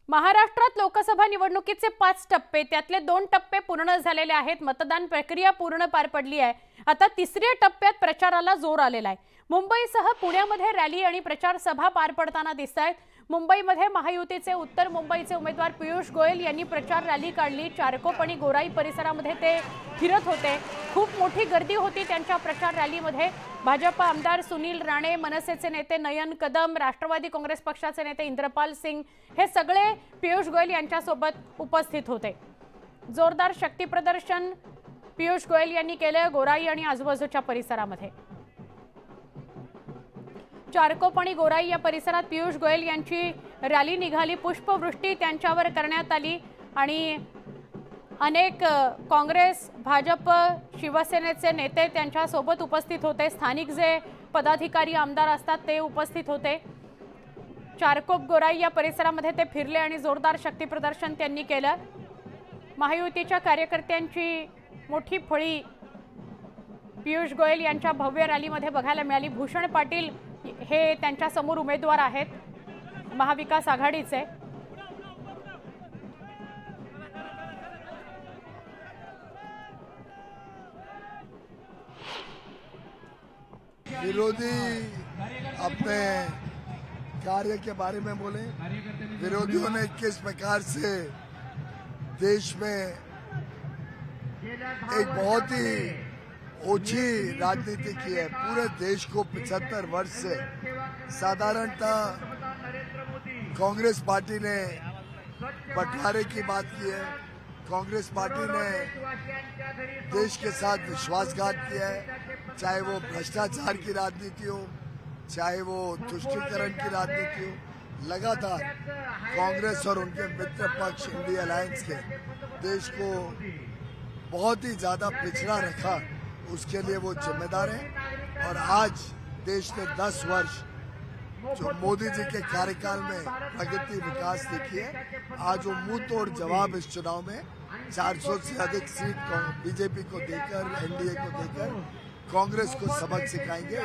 महाराष्ट्रात लोकसभा निवडणुकीचे 5 टप्पे, त्यातले 2 टप्पे पूर्ण झालेले आहेत। मतदान प्रक्रिया पूर्ण पार पडली आहे। आता तिसऱ्या टप्प्यात प्रचाराला जोर आलेला आहे। मुंबईसह पुण्यामध्ये रॅली आणि प्रचार सभा पार पडताना दिसतायत। मुंबईमध्ये महायुतीचे उत्तर मुंबईचे उमेदवार पियुष गोयल यांनी प्रचार रॅली काढली। चारकोप आणि गोराई परिसरामध्ये ते फिरत होते। खूप मोठी गर्दी होती त्यांच्या प्रचार रॅलीमध्ये। भाजप आमदार सुनील राणे, मनसेचे नेते नयन कदम, राष्ट्रवादी काँग्रेस पक्षाचे नेते इंद्रपाल सिंग हे सगळे पियुष गोयल यांच्यासोबत उपस्थित होते। जोरदार शक्ती प्रदर्शन पियुष गोयल यांनी केले गोराई आणि आजूबाजूच्या परिसरामध्ये। चारकोप आणि गोराई या परिसरात पियुष गोयल यांची रॅली निघाली। पुष्पवृष्टी त्यांच्यावर करण्यात आली आणि अनेक काँग्रेस, भाजप, शिवसेनेचे नेते त्यांच्या सोबत उपस्थित होते। स्थानिक जे पदाधिकारी आमदार असतात ते उपस्थित होते। चारकोप गोराई या परिसरामध्ये ते फिरले आणि जोरदार शक्ती प्रदर्शन त्यांनी केलं। महायुतीच्या कार्यकर्त्यांची मोठी फळी पियुष गोयल यांच्या भव्य रॅलीमध्ये बघायला मिळाली। भूषण पाटील हे त्यांच्या समोर उमेदवार आहेत महाविकास आघाडीचे। विरोधी अपने कार्य के बारे में बोले। विरोधियों ने किस प्रकार से देश में एक बहुत ही ओछी राजनीति की है। पूरे देश को 75 वर्ष से साधारणतः कांग्रेस पार्टी ने बंटवारे की बात की है। कांग्रेस पार्टी ने देश के साथ विश्वासघात किया है, चाहे वो भ्रष्टाचार की राजनीति हो, चाहे वो तुष्टीकरण की राजनीति हो। लगातार कांग्रेस और उनके मित्र पक्ष इंडिया अलायंस के देश को बहुत ही ज्यादा पिछड़ा रखा, उसके लिए वो जिम्मेदार है। और आज देश ने 10 वर्ष जो मोदी जी के कार्यकाल में प्रगति विकास देखी है, आज वो मुंह तोड़ जवाब इस चुनाव में 400 से अधिक सीट बीजेपी को देकर, एनडीए को देकर कांग्रेस को सबक सिखाएंगे।